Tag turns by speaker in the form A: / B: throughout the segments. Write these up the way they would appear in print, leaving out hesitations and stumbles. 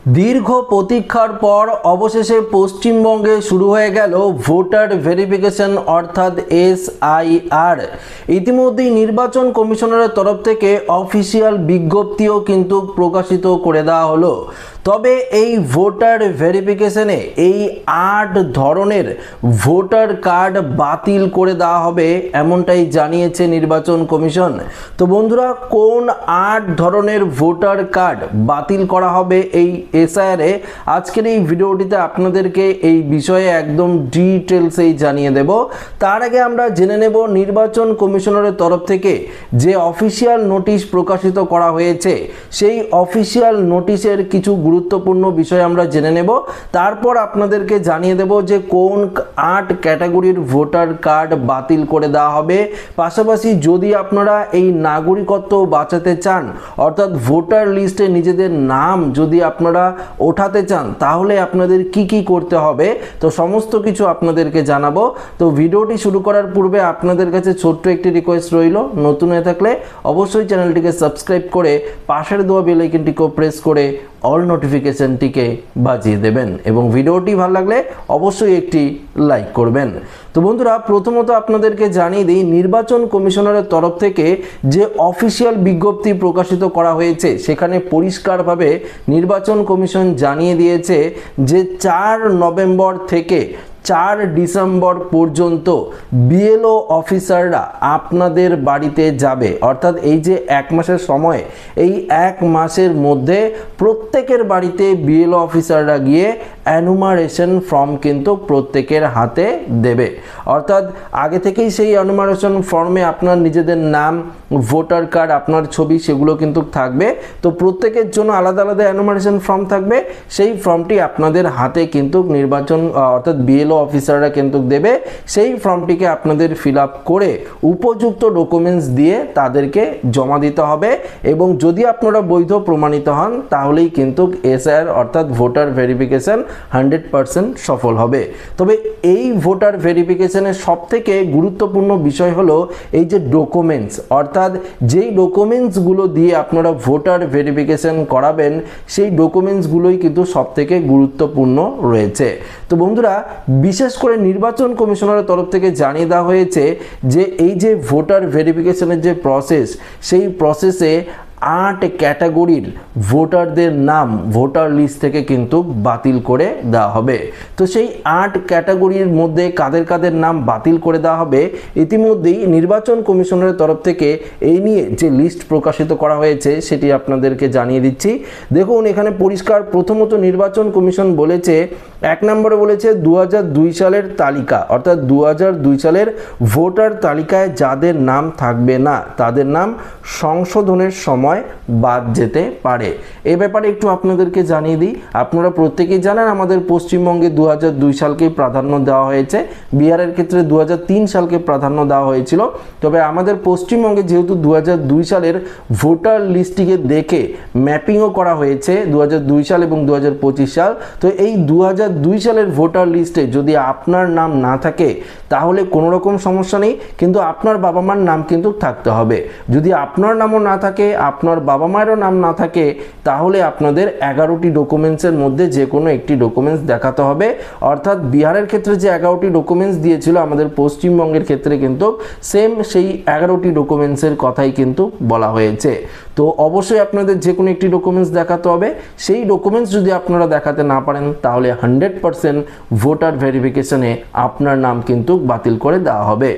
A: দীর্ঘ প্রতীক্ষার পর অবশেষে পশ্চিমবঙ্গে শুরু হয়ে গেল ভোটার ভেরিফিকেশন অর্থাৎ এসআইআর। ইতিমধ্যেই নির্বাচন কমিশনারের তরফ থেকে অফিসিয়াল বিজ্ঞপ্তিও কিন্তু প্রকাশিত করে দেওয়া হলো। তবে এই ভোটার ভেরিফিকেশনে এই ৮ ধরনের ভোটার কার্ড বাতিল করে দেওয়া হবে এমনটাই জানিয়েছে নির্বাচন কমিশন। তো বন্ধুরা, কোন ৮ ধরনের ভোটার কার্ড বাতিল করা হবে এই এসআইআরে, আজকের এই ভিডিওটিতে আপনাদেরকে এই বিষয়ে একদম ডিটেলসেই জানিয়ে দেব। তার আগে আমরা জেনে নেব নির্বাচন কমিশনারের তরফ থেকে যে অফিসিয়াল নোটিশ প্রকাশিত করা হয়েছে, সেই অফিসিয়াল নোটিশের কিছু গুরুত্বপূর্ণ বিষয় আমরা জেনে নেব। তারপর আপনাদেরকে জানিয়ে দেব যে কোন ৮ ক্যাটাগরির ভোটার কার্ড বাতিল করে দেওয়া হবে। পাশাপাশি যদি আপনারা এই নাগরিকত্ব বাঁচাতে চান, অর্থাৎ ভোটার লিস্টে নিজেদের নাম যদি আপনারা ওঠাতে চান, তাহলে আপনাদের কি কি করতে হবে, তো সমস্ত কিছু আপনাদেরকে জানাবো। তো ভিডিওটি শুরু করার পূর্বে আপনাদের কাছে ছোট্ট একটি রিকোয়েস্ট রইল, নতুন হয়ে থাকলে অবশ্যই চ্যানেলটিকে সাবস্ক্রাইব করে পাশের দেওয়া বেল আইকনটিকেও প্রেস করে অল নোটিফিকেশনটিকে বাজিয়ে দেবেন এবং ভিডিওটি ভালো লাগলে অবশ্যই একটি লাইক করবেন। তো বন্ধুরা, প্রথমত আপনাদেরকে জানিয়ে দিই, নির্বাচন কমিশনারের তরফ থেকে যে অফিসিয়াল বিজ্ঞপ্তি প্রকাশিত করা হয়েছে সেখানে পরিষ্কারভাবে নির্বাচন কমিশন জানিয়ে দিয়েছে যে ৪ নভেম্বর থেকে ৪ ডিসেম্বর পর্যন্ত বিএলও অফিসাররা আপনাদের বাড়িতে যাবে। অর্থাৎ এই যে ১ মাসের সময়, এই ১ মাসের মধ্যে প্রত্যেকের বাড়িতে বিএলও অফিসাররা গিয়ে অ্যানুমারেশন ফর্ম কিন্তু প্রত্যেকের হাতে দেবে। অর্থাৎ আগে থেকেই সেই অ্যানুমারেশন ফর্মে আপনার নিজেদের নাম, ভোটার কার্ড, আপনার ছবি সেগুলো কিন্তু থাকবে। তো প্রত্যেকের জন্য আলাদা আলাদা অ্যানুমারেশন ফর্ম থাকবে। সেই ফর্মটি আপনাদের হাতে কিন্তু নির্বাচন অর্থাৎ বিএলও অফিসাররা কিন্তু দেবে। সেই ফর্মটিকে আপনাদের ফিল আপ করে উপযুক্ত ডকুমেন্টস দিয়ে তাদেরকে জমা দিতে হবে এবং যদি আপনারা বৈধ প্রমাণিত হন তাহলেই কিন্তু এসআইআর অর্থাৎ ভোটার ভেরিফিকেশন 100% সফল হবে। তবে এই ভোটার ভেরিফিকেশনের সবথেকে গুরুত্বপূর্ণ বিষয় হলো এই যে ডকুমেন্টস, অর্থাৎ যেই ডকুমেন্টসগুলো দিয়ে আপনারা ভোটার ভেরিফিকেশন করাবেন সেই ডকুমেন্টসগুলোই কিন্তু সবথেকে গুরুত্বপূর্ণ রয়েছে। তো বন্ধুরা, বিশেষ করে নির্বাচন কমিশনারের তরফ থেকে জানিয়ে দেওয়া হয়েছে যে এই যে ভোটার ভেরিফিকেশনের যে প্রসেস, সেই প্রসেসে ৮ ক্যাটাগরির ভোটারদের নাম ভোটার লিস্ট থেকে কিন্তু বাতিল করে দেওয়া হবে। তো সেই ৮ ক্যাটাগরির মধ্যে কাদের কাদের নাম বাতিল করে দেওয়া হবে, ইতিমধ্যেই নির্বাচন কমিশনের তরফ থেকে এই নিয়ে যে লিস্ট প্রকাশিত করা হয়েছে সেটি আপনাদেরকে জানিয়ে দিচ্ছি। দেখুন, এখানে পরিষ্কার প্রথমত নির্বাচন কমিশন বলেছে, ১ নম্বরে বলেছে ২০০২ সালের তালিকা, অর্থাৎ ২০০২ সালের ভোটার তালিকায় যাদের নাম থাকবে না তাদের নাম সংশোধনের সময় বাদ যেতে পারে। এই ব্যাপারে একটু আপনাদেরকে জানিয়ে দিই, আপনারা প্রত্যেকেই জানেন আমাদের পশ্চিমবঙ্গে ২০০২ সালকে প্রাধান্য দেওয়া হয়েছে, বিহারের ক্ষেত্রে ২০০৩ সালকে প্রাধান্য দেওয়া হয়েছিল। তবে আমাদের পশ্চিমবঙ্গে যেহেতু ২০০২ সালের ভোটার লিস্টটিকে দেখে ম্যাপিংও করা হয়েছে ২০০২ সাল এবং ২০২৫ সাল, তো এই ২০০২ সালের ভোটার লিস্টে যদি আপনার নাম না থাকে তাহলে কোনো রকম সমস্যা নেই, কিন্তু আপনার বাবা মার নাম কিন্তু থাকতে হবে। যদি আপনার নামও না থাকে, আপনার বাবা মায়েরও নাম না থাকে, তাহলে আপনাদের ১১টি ডকুমেন্টসের মধ্যে যে কোনো একটি ডকুমেন্টস দেখাতে হবে। অর্থাৎ বিহারের ক্ষেত্রে যে ১১টি ডকুমেন্টস দিয়েছিল, আমাদের পশ্চিমবঙ্গের ক্ষেত্রে কিন্তু সেম সেই ১১টি ডকুমেন্টসের কথাই কিন্তু বলা হয়েছে। তো অবশ্যই আপনাদের যে কোনো একটি ডকুমেন্টস দেখাতে হবে। সেই ডকুমেন্টস যদি আপনারা দেখাতে না পারেন তাহলে 100% ভোটার ভেরিফিকেশনে আপনার নাম কিন্তু বাতিল করে দেওয়া হবে।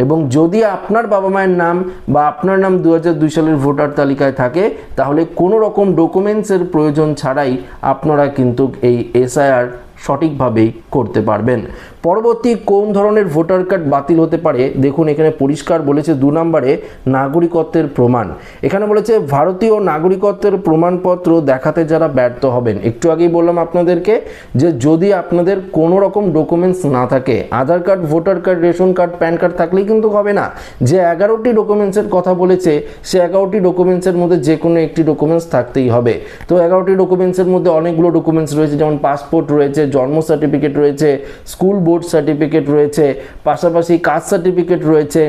A: এবং যদি আপনার বাবা মায়ের নাম বা আপনার নাম ২০০২ সালের ভোটার তালিকায় থাকে তাহলে কোনো রকম ডকুমেন্টসের প্রয়োজন ছাড়াই আপনারা কিন্তু এই এসআইআর সঠিকভাবেই করতে পারবেন। পরবর্তী কোন ধরনের ভোটার কার্ড বাতিল হতে পারে, দেখুন এখানে পরিষ্কার বলেছে ২ নম্বরে নাগরিকত্বের প্রমাণ। এখানে বলেছে ভারতীয় নাগরিকত্বের প্রমাণপত্র দেখাতে যারা ব্যর্থ হবেন। একটু আগেই বললাম আপনাদেরকে যে যদি আপনাদের কোনো রকম ডকুমেন্টস না থাকে, Aadhaar card, voter card, ration card, PAN card থাকলেই কিন্তু হবে না। যে ১১টি ডকুমেন্টসের কথা বলেছে সে ১১টি ডকুমেন্টসের মধ্যে যে কোনো একটি ডকুমেন্টস থাকতেই হবে। তো ১১টি ডকুমেন্টসের মধ্যে অনেকগুলো ডকুমেন্টস রয়েছে, যেমন পাসপোর্ট রয়েছে, জন্ম সার্টিফিকেট রয়েছে, স্কুল বোর্ড সার্টিফিকেট রয়েছে, পাশাপাশি কাস্ট সার্টিফিকেট রয়েছে,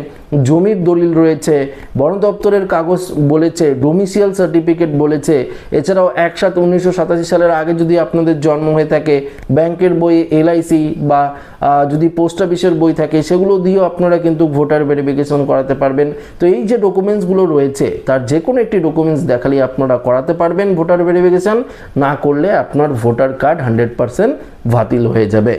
A: জমির দলিল রয়েছে, বন দপ্তরের কাগজ বলেছে, ডোমিসিয়াল সার্টিফিকেট বলেছে। এছাড়াও 1/7/1987 সালের আগে যদি আপনাদের জন্ম হয়ে থাকে, ব্যাংকের বই, এলআইসি বা যদি পোস্ট অফিসের বই থাকে, সেগুলো দিয়েও আপনারা কিন্তু ভোটার ভেরিফিকেশন করাতে পারবেন। তো এই যে ডকুমেন্টসগুলো রয়েছে তার যে কোনো একটি ডকুমেন্টস দেখালেই আপনারা করাতে পারবেন ভোটার ভেরিফিকেশন। না করলে আপনার ভোটার কার্ড 100% বাতিল হয়ে যাবে।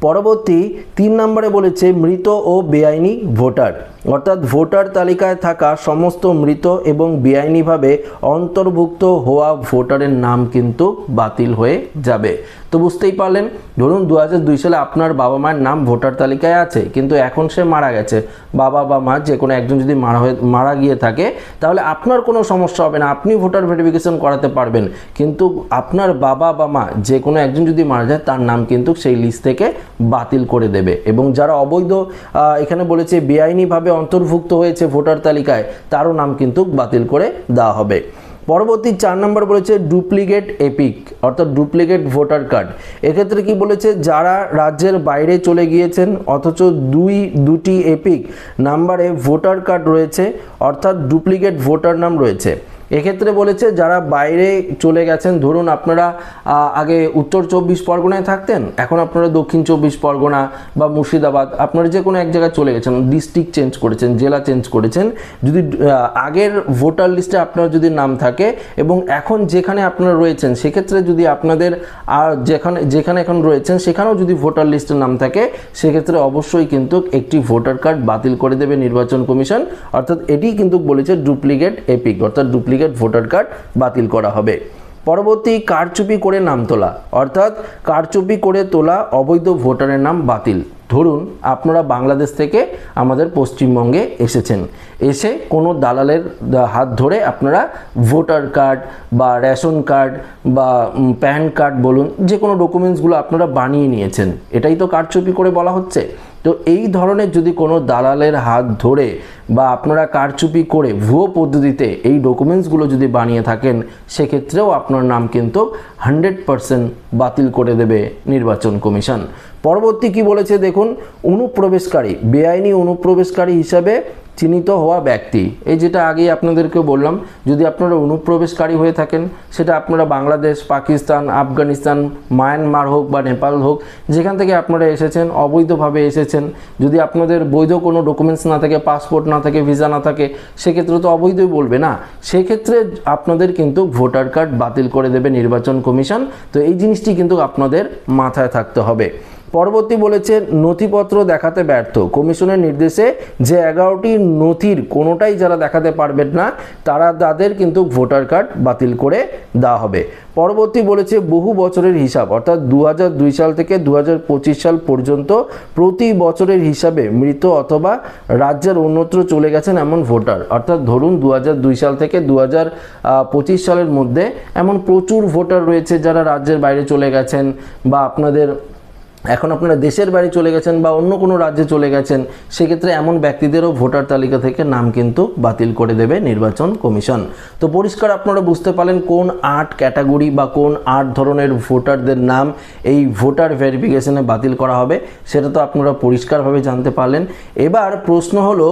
A: পরবর্তী 3 নম্বরে বলেছে মৃত ও বেআইনি ভোটার, অর্থাৎ ভোটার তালিকায় থাকা সমস্ত মৃত এবং বেআইনিভাবে অন্তর্ভুক্ত হওয়া ভোটারের নাম কিন্তু বাতিল হয়ে যাবে। তো বুঝতেই পারলেন, ধরুন 2002 সালে আপনার বাবা মায়ের নাম ভোটার তালিকায় আছে, কিন্তু এখন সে মারা গেছে, বাবা বা মা যে কোনো একজন যদি মারা গিয়ে থাকে, তাহলে আপনার কোনো সমস্যা হবে না, আপনি ভোটার ভেরিফিকেশন করাতে পারবেন। কিন্তু আপনার বাবা বা মা যে কোনো একজন যদি মারা যায়, তার নাম কিন্তু সেই লিস্ট থেকে বাতিল করে দেবে। এবং যারা অবৈধ, এখানে বলেছে বেআইনিভাবে অন্তর্ভুক্ত হয়েছে ভোটার তালিকায়, তারও নাম কিন্তু বাতিল করে দেওয়া হবে। পরবর্তী 4 নম্বর বলেছে ডুপ্লিকেট এপিক, অর্থাৎ ডুপ্লিকেট ভোটার কার্ড। এক্ষেত্রে কি বলেছে, যারা রাজ্যের বাইরে চলে গিয়েছেন অথচ দুটি এপিক নাম্বারে ভোটার কার্ড রয়েছে, অর্থাৎ ডুপ্লিকেট ভোটার নাম রয়েছে। এক্ষেত্রে বলেছে যারা বাইরে চলে গেছেন, ধরুন আপনারা আগে উত্তর 24 পরগনায় থাকতেন, এখন আপনারা দক্ষিণ 24 পরগনা বা মুর্শিদাবাদ, আপনারা যে কোনো এক জায়গায় চলে গেছেন, ডিস্ট্রিক্ট চেঞ্জ করেছেন, জেলা চেঞ্জ করেছেন, যদি আগের ভোটার লিস্টে আপনার যদি নাম থাকে এবং এখন যেখানে আপনারা রয়েছেন, সেক্ষেত্রে যদি আপনাদের আর যেখানে এখন রয়েছেন সেখানেও যদি ভোটার লিস্টের নাম থাকে, সেক্ষেত্রে অবশ্যই কিন্তু একটি ভোটার কার্ড বাতিল করে দেবে নির্বাচন কমিশন। অর্থাৎ এটি কিন্তু বলেছে ডুপ্লিকেট এপিক, অর্থাৎ ডুপ্লিকেট ভোটার কার্ড বাতিল করা হবে। পরবর্তী কারচুপি করে নাম তোলা, অর্থাৎ কারচুপি করে তোলা অবৈধ ভোটারের নাম বাতিল। ধরুন আপনারা বাংলাদেশ থেকে আমাদের পশ্চিমবঙ্গে এসেছেন, এসে কোনো দালালের হাত ধরে আপনারা ভোটার কার্ড বা রেশন কার্ড বা প্যান কার্ড বলুন, যে কোনো ডকুমেন্টসগুলো আপনারা বানিয়ে নিয়েছেন, এটাই তো কারচুপি করে বলা হচ্ছে। তো এই ধরনের যদি কোনো দালালের হাত ধরে বা আপনারা কারচুপি করে ভুয়ো পদ্ধতিতে এই ডকুমেন্টসগুলো যদি বানিয়ে থাকেন, সেক্ষেত্রেও আপনার নাম কিন্তু 100% বাতিল করে দেবে নির্বাচন কমিশন। পরবর্তী কি বলেছে দেখুন, অনুপ্রবেশকারী, বেআইনি অনুপ্রবেশকারী হিসাবে চিহ্নিত হওয়া ব্যক্তি। এই যেটা আগেই আপনাদেরকে বললাম, যদি আপনারা অনুপ্রবেশকারী হয়ে থাকেন, সেটা আপনারা বাংলাদেশ, পাকিস্তান, আফগানিস্তান, মায়ানমার হোক বা নেপাল হোক, যেখান থেকে আপনারা এসেছেন, অবৈধভাবে এসেছেন, যদি আপনাদের বৈধ কোনো ডকুমেন্টস না থাকে, পাসপোর্ট না থাকে, ভিসা না থাকে, সেক্ষেত্রে তো অবৈধই বলবে না, সেক্ষেত্রে আপনাদের কিন্তু ভোটার কার্ড বাতিল করে দেবে নির্বাচন কমিশন। তো এই জিনিসটি কিন্তু আপনাদের মাথায় থাকতে হবে। পরবর্তী বলেছে নথিপত্র দেখাতে ব্যর্থ, কমিশনের নির্দেশে যে 11টি নথির কোনোটাই যারা দেখাতে পারবেন না, তাদের কিন্তু ভোটার কার্ড বাতিল করে দেওয়া হবে। পরবর্তী বলেছে বহু বছরের হিসাব, অর্থাৎ 2002 সাল থেকে 2025 সাল পর্যন্ত প্রতি বছরের হিসাবে মৃত অথবা রাজ্যের অন্যত্র চলে গেছেন এমন ভোটার। অর্থাৎ ধরুন 2002 সাল থেকে 2025 সালের মধ্যে এমন প্রচুর ভোটার রয়েছে যারা রাজ্যের বাইরে চলে গেছেন, বা এখন আপনারা দেশের বাড়ি চলে গেছেন বা অন্য কোনো রাজ্যে চলে গেছেন, সেক্ষেত্রে এমন ব্যক্তিদেরও ভোটার তালিকা থেকে নাম কিন্তু বাতিল করে দেবে নির্বাচন কমিশন। তো পরিষ্কার আপনারা বুঝতে পারলেন কোন 8 ক্যাটাগরি বা কোন 8 ধরনের ভোটারদের নাম এই ভোটার ভেরিফিকেশনে বাতিল করা হবে, সেটা তো আপনারা পরিষ্কারভাবে জানতে পারলেন। এবার প্রশ্ন হলো,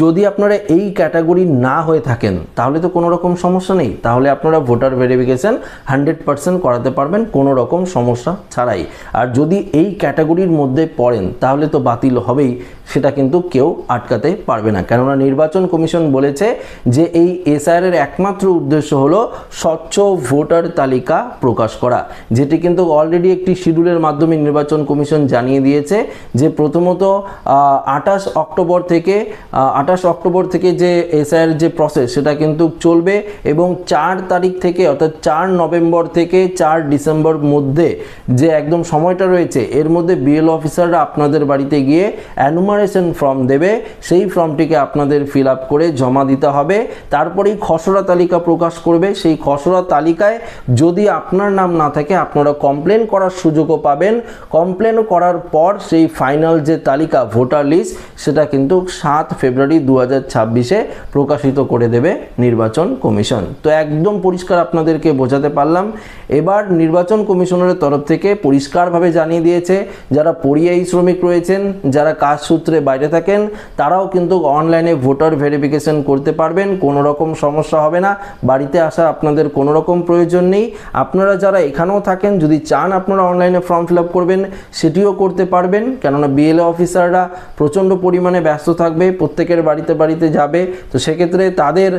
A: যদি আপনারা এই ক্যাটাগরি না হয়ে থাকেন, তাহলে তো কোনো রকম সমস্যা নেই, তাহলে আপনারা ভোটার ভেরিফিকেশন 100% করাতে পারবেন কোনো রকম সমস্যা ছাড়াই। আর যদি এই ক্যাটাগরির মধ্যে পড়েন, তাহলে তো বাতিল হবেই, সেটা কিন্তু কেউ আটকাতে পারবে না। কেননা নির্বাচন কমিশন বলেছে যে এই এসআইআর এর একমাত্র উদ্দেশ্য হলো স্বচ্ছ ভোটার তালিকা প্রকাশ করা, যেটি কিন্তু অলরেডি একটি শিডিউলের মাধ্যমে নির্বাচন কমিশন জানিয়ে দিয়েছে যে প্রথমত 28 অক্টোবর থেকে যে এসআইআর যে প্রসেস সেটা কিন্তু চলবে, এবং 4 তারিখ থেকে অর্থাৎ 4 নভেম্বর থেকে 4 ডিসেম্বর মধ্যে যে একদম সময়টা রয়েছে, এর মধ্যে বিএলও অফিসাররা আপনাদের বাড়িতে গিয়ে অ্যানুমাল এনুমারেশন ফর্ম দেবে, সেই ফর্মটিকে আপনাদের ফিল আপ করে জমা দিতে হবে। তারপরেই খসড়া তালিকা প্রকাশ করবে। সেই খসড়া তালিকায় যদি আপনার নাম না থাকে আপনারা কমপ্লেন করার সুযোগও পাবেন। কমপ্লেন করার পর সেই ফাইনাল যে তালিকা ভোটার লিস্ট সেটা কিন্তু 7 ফেব্রুয়ারি 2026-এ প্রকাশিত করে দেবে নির্বাচন কমিশন। তো একদম পরিষ্কার আপনাদেরকে বোঝাতে পারলাম। এবার নির্বাচন কমিশনের তরফ থেকে পরিষ্কারভাবে জানিয়ে দিয়েছে যারা পরিযায়ী শ্রমিক রয়েছেন, যারা কাজ সূত্রে বাইরে থাকেন, তারাও কিন্তু অনলাইনে ভোটার ভেরিফিকেশন করতে পারবেন। কোনো রকম সমস্যা হবে না, বাড়িতে আসা আপনাদের কোনো রকম প্রয়োজন নেই। আপনারা যারা এখানেও থাকেন যদি চান আপনারা অনলাইনে ফর্ম ফিল আপ করবেন সেটিও করতে পারবেন, কেননা বিএলও অফিসাররা প্রচণ্ড পরিমাণে ব্যস্ত থাকবে, প্রত্যেকের বাড়িতে বাড়িতে যাবে। তো সেক্ষেত্রে তাদের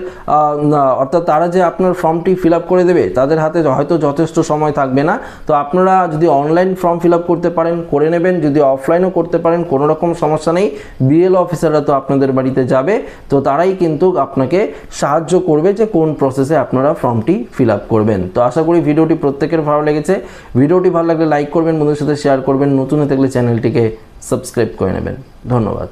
A: অর্থাৎ তারা যে আপনার ফর্মটি ফিল আপ করে দেবে তাদের হাতে হয়তো যথেষ্ট সময় থাকবে না। তো আপনারা যদি অনলাইন ফর্ম ফিল আপ করতে পারেন করে নেবেন, যদি অফলাইনও করতে পারেন কোনো রকম সমস্যা নেই। বিএলও অফিসাররা তো আপনাদের বাড়িতে যাবে, তো তারাই কিন্তু আপনাকে সাহায্য করবে যে কোন প্রসেসে আপনারা ফর্মটি ফিল আপ করবেন। তো আশা করি ভিডিওটি প্রত্যেকের ভালো লেগেছে। ভিডিওটি ভালো লাগলে লাইক করবেন, বন্ধুদের সাথে শেয়ার করবেন, নতুন হয়ে থাকলে চ্যানেলটিকে সাবস্ক্রাইব করে নেবেন। ধন্যবাদ।